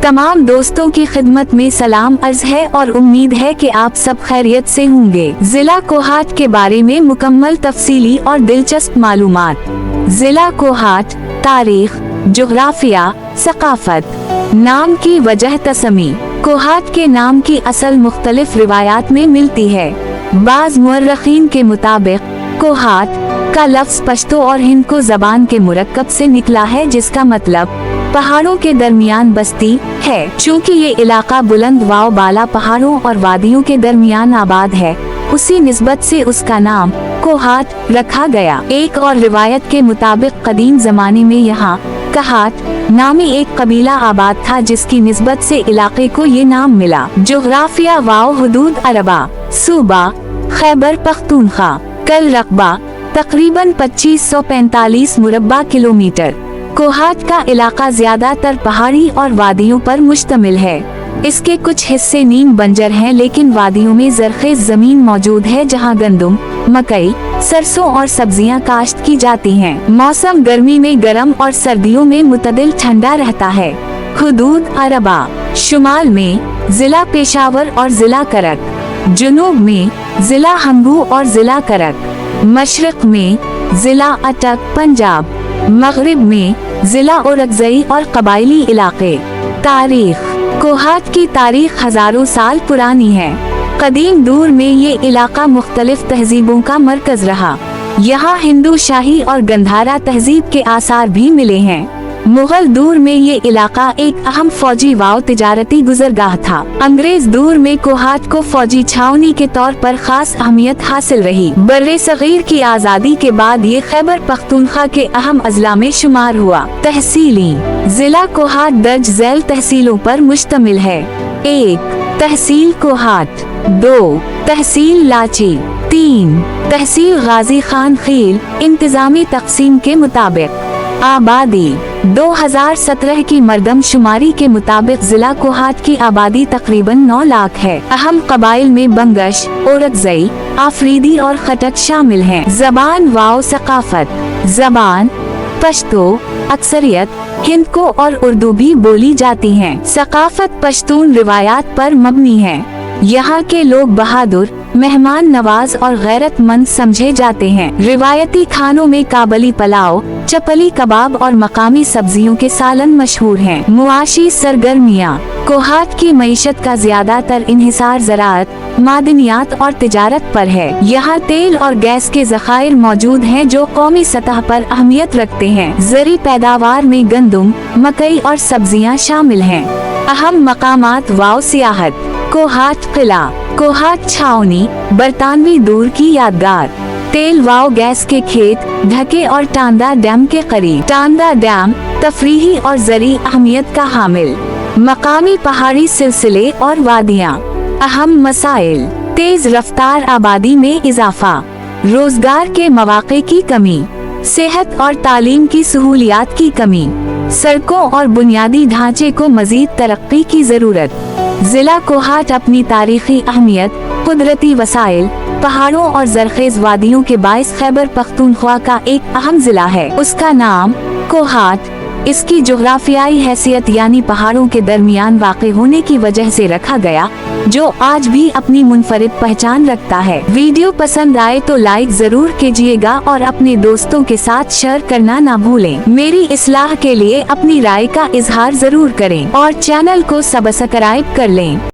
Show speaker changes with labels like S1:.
S1: तमाम दोस्तों की खिदमत में सलाम अर्ज है और उम्मीद है कि आप सब खैरियत से होंगे। जिला कोहाट के बारे में मुकम्मल तफसीली और दिलचस्प मालूमात। जिला कोहाट, तारीख, जोग्राफिया, सकाफत। नाम की वजह तसमी। कोहाट के नाम की असल मुख्तलिफ रिवायात में मिलती है। बाज़ मुअर्रिखीन के मुताबिक कोहाट का लफ्ज़ पश्तो और हिंदको ज़बान के मुरक्कब से निकला है, जिसका मतलब पहाड़ों के दरमियान बस्ती है। चूँकि ये इलाका बुलंद वाव बाला पहाड़ों और वादियों के दरमियान आबाद है, उसी निस्बत से उसका नाम कोहाट रखा गया। एक और रिवायत के मुताबिक कदीम जमाने में यहाँ कहाट नामी एक कबीला आबाद था, जिसकी निस्बत से इलाके को ये नाम मिला। जोग्राफिया वाव हुदूद अरबा। सूबा खैबर पख्तूनख्वा। कल रकबा तकरीबन 2545 मुरब्बा किलोमीटर। कोहाट का इलाका ज्यादातर पहाड़ी और वादियों पर मुश्तमिल है। इसके कुछ हिस्से नीम बंजर हैं, लेकिन वादियों में जरखेज जमीन मौजूद है जहां गंदम, मकई, सरसों और सब्जियां काश्त की जाती हैं। मौसम गर्मी में गर्म और सर्दियों में मुतदिल ठंडा रहता है। हुदूद अरबा। शुमाल में जिला पेशावर और जिला करक, जुनूब में जिला हंगू और जिला करक, मशरक में जिला अटक पंजाब, मगरिब में जिला औरकजई और कबायली इलाके। तारीख। कोहाट की तारीख हजारों साल पुरानी है। कदीम दूर में ये इलाका मुख्तलिफ तहजीबों का मरकज रहा। यहाँ हिंदू शाही और गंधारा तहजीब के आसार भी मिले हैं। मुगल दूर में ये इलाका एक अहम फौजी वाव तिजारती गुजरगाह था। अंग्रेज दूर में कोहाट को फौजी छावनी के तौर पर खास अहमियत हासिल रही। बर्रे सगीर की आज़ादी के बाद ये खैबर पख्तूनख्वा के अहम अजला में शुमार हुआ। तहसीली। जिला कोहाट दर्ज झैल तहसीलों पर मुश्तमिल है। 1. तहसील कोहाट। 2. तहसील लाची। 3. तहसील गाजी खान खील। इंतजामी तकसीम के मुताबिक आबादी 2017 की मरदमशुमारी के मुताबिक जिला कोहाट की आबादी तकरीबन 9 लाख है। अहम कबाइल में बंगश, औरकजई, आफरीदी और खटक शामिल हैं। जबान वाव सकाफत। जबान पश्तो, अक्सरियत हिंदको और उर्दू भी बोली जाती हैं। सकाफत पश्तून रिवायात पर मबनी है। यहाँ के लोग बहादुर, मेहमान नवाज और गैरतमंद समझे जाते हैं। रिवायती खानों में काबली पलाव, चपली कबाब और मकामी सब्जियों के सालन मशहूर हैं। मुआशी सरगर्मियाँ। कोहाट की मईशत का ज्यादातर इन्हिसार ज़राअत, मादनियात और तिजारत पर है। यहाँ तेल और गैस के ज़खायर मौजूद हैं, जो कौमी सतह पर अहमियत रखते हैं। ज़री पैदावार में गंदम, मकई और सब्जियाँ शामिल हैं। अहम मकामात वाव सियाहत। कोहाट किला, कोहाट छावनी, बरतानवी दूर की यादगार। तेल वाव गैस के खेत, ढके और टांदा डैम के करीब। टांदा डैम तफरीही और ज़री अहमियत का हामिल। मकामी पहाड़ी सिलसिले और वादियाँ। अहम मसाइल। तेज रफ्तार आबादी में इजाफा, रोजगार के मौके की कमी, सेहत और तालीम की सहूलियात की कमी, सड़कों और बुनियादी ढांचे को मजीद तरक्की की जरूरत। जिला कोहाट अपनी तारीखी अहमियत, कुदरती वसाइल, पहाड़ों और जरखेज वादियों के बाइस खैबर पख्तूनख्वा का एक अहम जिला है। उसका नाम कोहाट इसकी जोग्राफियाई हैसियत यानी पहाड़ों के दरमियान वाक़े होने की वजह से रखा गया, जो आज भी अपनी मुनफरिद पहचान रखता है। वीडियो पसंद आए तो लाइक जरूर कीजिएगा और अपने दोस्तों के साथ शेयर करना ना भूलें। मेरी इस्लाह के लिए अपनी राय का इजहार जरूर करें और चैनल को सब्सक्राइब कर लें।